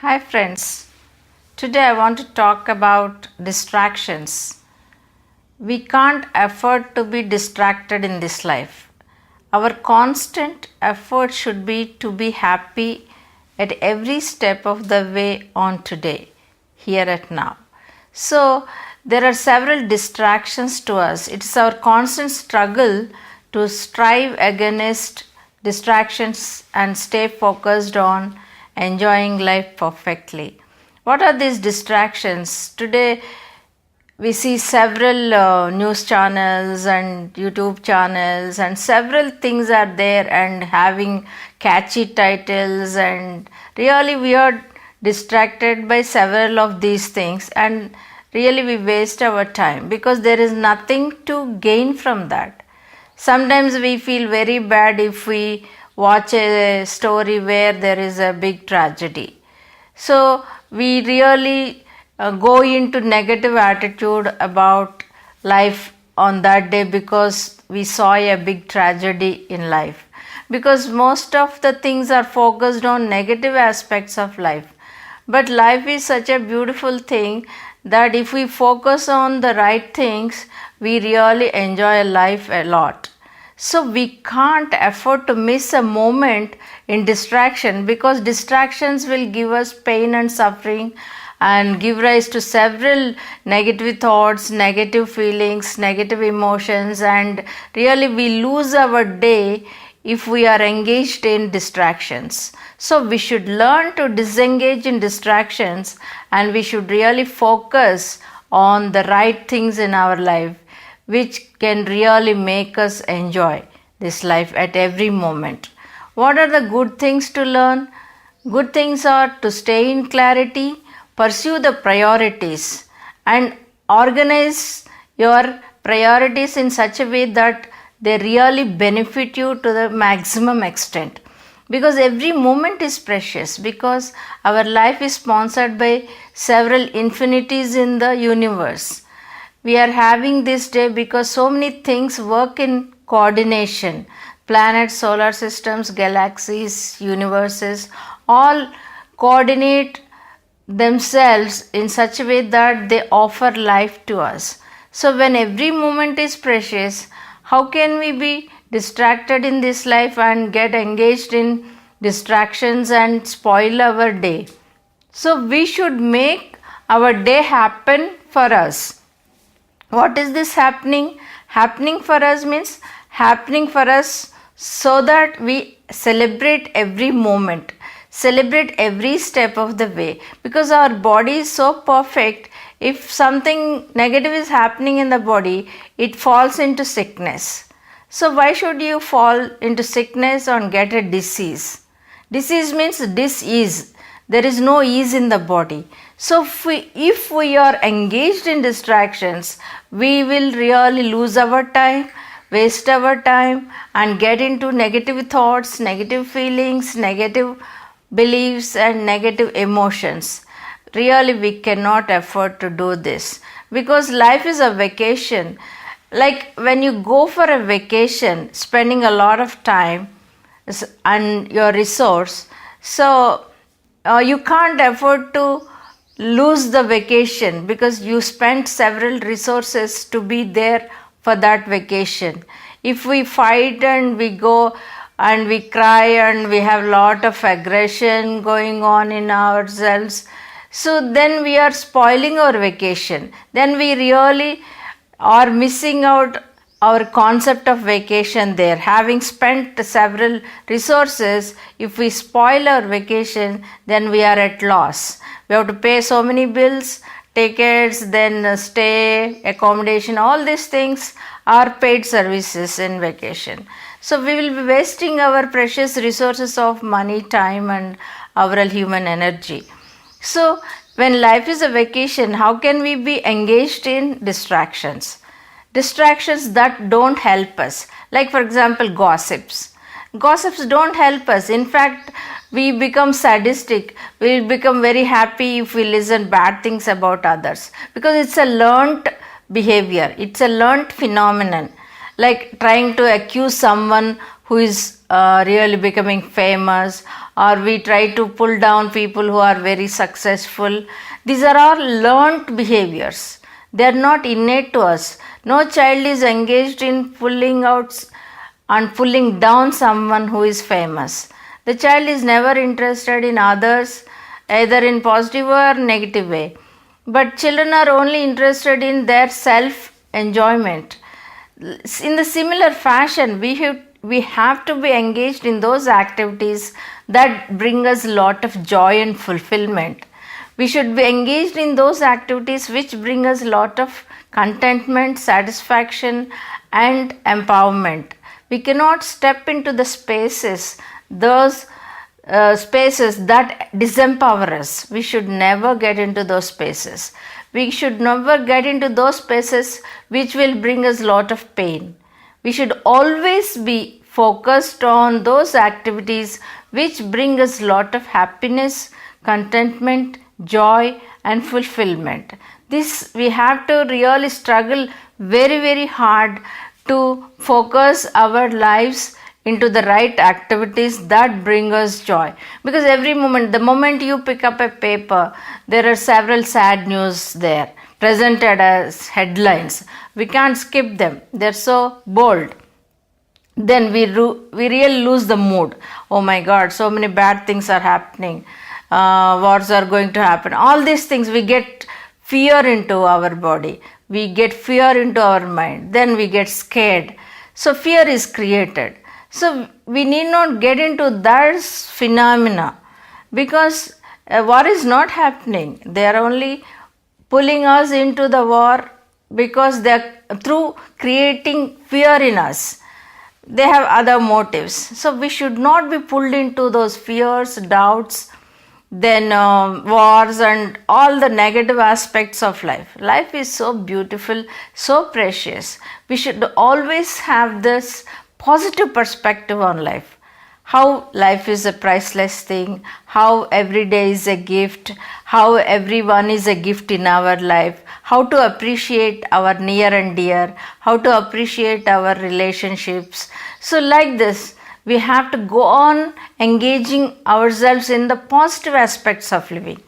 Hi friends, today I want to talk about distractions. We can't afford to be distracted in this life. Our constant effort should be to be happy at every step of the way on today, here at now. So, there are several distractions to us. It is our constant struggle to strive against distractions and stay focused on enjoying life perfectly. What are these distractions? Today, we see several news channels and YouTube channels, and several things are there and having catchy titles, and really we are distracted by several of these things, and really we waste our time because there is nothing to gain from that. Sometimes we feel very bad if we watch a story where there is a big tragedy. So we really go into negative attitude about life on that day because we saw a big tragedy in life. Because most of the things are focused on negative aspects of life. But life is such a beautiful thing that if we focus on the right things, we really enjoy life a lot. So we can't afford to miss a moment in distraction because distractions will give us pain and suffering and give rise to several negative thoughts, negative feelings, negative emotions, and really we lose our day if we are engaged in distractions. So we should learn to disengage in distractions and we should really focus on the right things in our life which can really make us enjoy this life at every moment. What are the good things to learn? Good things are to stay in clarity, pursue the priorities, and organize your priorities in such a way that they really benefit you to the maximum extent. Because every moment is precious, because our life is sponsored by several infinities in the universe. We are having this day because so many things work in coordination. Planets, solar systems, galaxies, universes all coordinate themselves in such a way that they offer life to us. So when every moment is precious, how can we be distracted in this life and get engaged in distractions and spoil our day? So we should make our day happen for us. What is this happening? Happening for us means happening for us so that we celebrate every moment, celebrate every step of the way, because our body is so perfect. If something negative is happening in the body, it falls into sickness. So why should you fall into sickness or get a disease? Disease means dis-ease. There is no ease in the body. So if we are engaged in distractions, we will really lose our time, waste our time, and get into negative thoughts, negative feelings, negative beliefs, and negative emotions. Really, we cannot afford to do this because life is a vacation. Like when you go for a vacation, spending a lot of time and your resource, so you can't afford to lose the vacation because you spent several resources to be there for that vacation. If we fight and we go and we cry and we have lot of aggression going on in ourselves, so then we are spoiling our vacation. Then we really are missing out our concept of vacation there. Having spent several resources, if we spoil our vacation, then we are at loss. We have to pay so many bills, tickets, then stay, accommodation, all these things are paid services in vacation. So we will be wasting our precious resources of money, time, and our human energy. So when life is a vacation, how can we be engaged in distractions? Distractions that don't help us, like for example gossips. Gossips don't help us. In fact, we become sadistic. We become very happy if we listen bad things about others because it's a learnt behavior. It's a learnt phenomenon. Like trying to accuse someone who is really becoming famous, or we try to pull down people who are very successful. These are all learnt behaviors. They are not innate to us. No child is engaged in pulling out and pulling down someone who is famous. The child is never interested in others, either in positive or negative way. But children are only interested in their self-enjoyment. In the similar fashion, we have to be engaged in those activities that bring us a lot of joy and fulfillment. We should be engaged in those activities which bring us a lot of contentment, satisfaction, and empowerment. We cannot step into the spaces, those spaces that disempower us. We should never get into those spaces. We should never get into those spaces which will bring us a lot of pain. We should always be focused on those activities which bring us a lot of happiness, contentment, joy, and fulfillment. This we have to really struggle very, very hard to focus our lives into the right activities that bring us joy. Because every moment, the moment you pick up a paper, there are several sad news there presented as headlines. We can't skip them. They're so bold. Then we really lose the mood. Oh my God, so many bad things are happening. Wars are going to happen. All these things, we get fear into our body. We get fear into our mind. Then we get scared. So fear is created. So we need not get into that phenomena, because war is not happening. They are only pulling us into the war because they are through creating fear in us. They have other motives. So we should not be pulled into those fears, doubts, then wars and all the negative aspects of life. Life is so beautiful, so precious. We should always have this positive perspective on life. How life is a priceless thing, how every day is a gift, how everyone is a gift in our life, how to appreciate our near and dear, how to appreciate our relationships. So like this, we have to go on engaging ourselves in the positive aspects of living.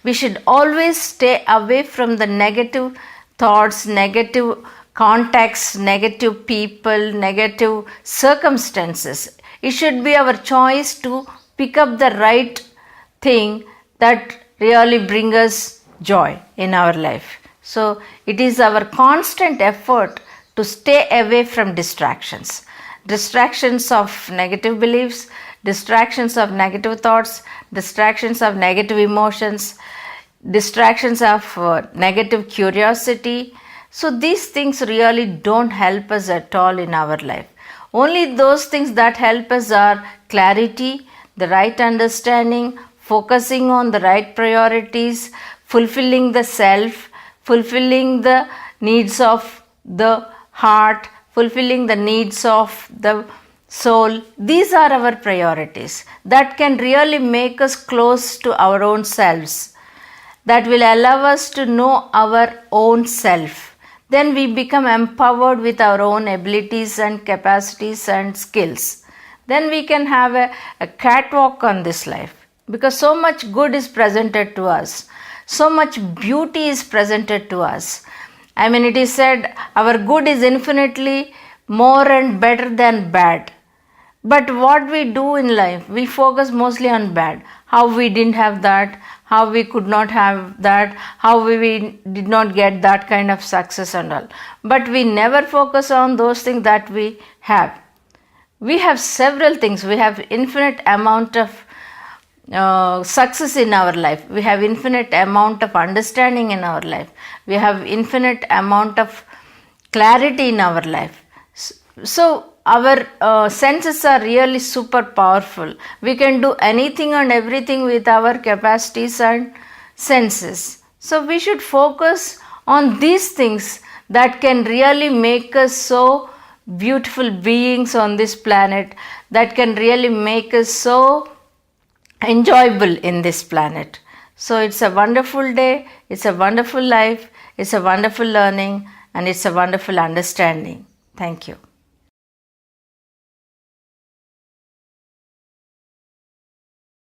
We should always stay away from the negative thoughts, negative contexts, negative people, negative circumstances. It should be our choice to pick up the right thing that really brings us joy in our life. So it is our constant effort to stay away from distractions. Distractions of negative beliefs, distractions of negative thoughts, distractions of negative emotions, distractions of negative curiosity. So these things really don't help us at all in our life. Only those things that help us are clarity, the right understanding, focusing on the right priorities, fulfilling the self, fulfilling the needs of the heart, fulfilling the needs of the soul. These are our priorities that can really make us close to our own selves, that will allow us to know our own self. Then we become empowered with our own abilities and capacities and skills. Then we can have a catwalk on this life, because so much good is presented to us. So much beauty is presented to us. I mean, it is said our good is infinitely more and better than bad. But what we do in life, we focus mostly on bad. How we didn't have that, how we could not have that, how we did not get that kind of success and all. But we never focus on those things that we have. We have several things. We have infinite amount of success in our life. We have infinite amount of understanding in our life. We have infinite amount of clarity in our life. So our senses are really super powerful. We can do anything and everything with our capacities and senses. So we should focus on these things that can really make us so beautiful beings on this planet, that can really make us so enjoyable in this planet. So it's a wonderful day, it's a wonderful life, it's a wonderful learning, and it's a wonderful understanding. Thank you.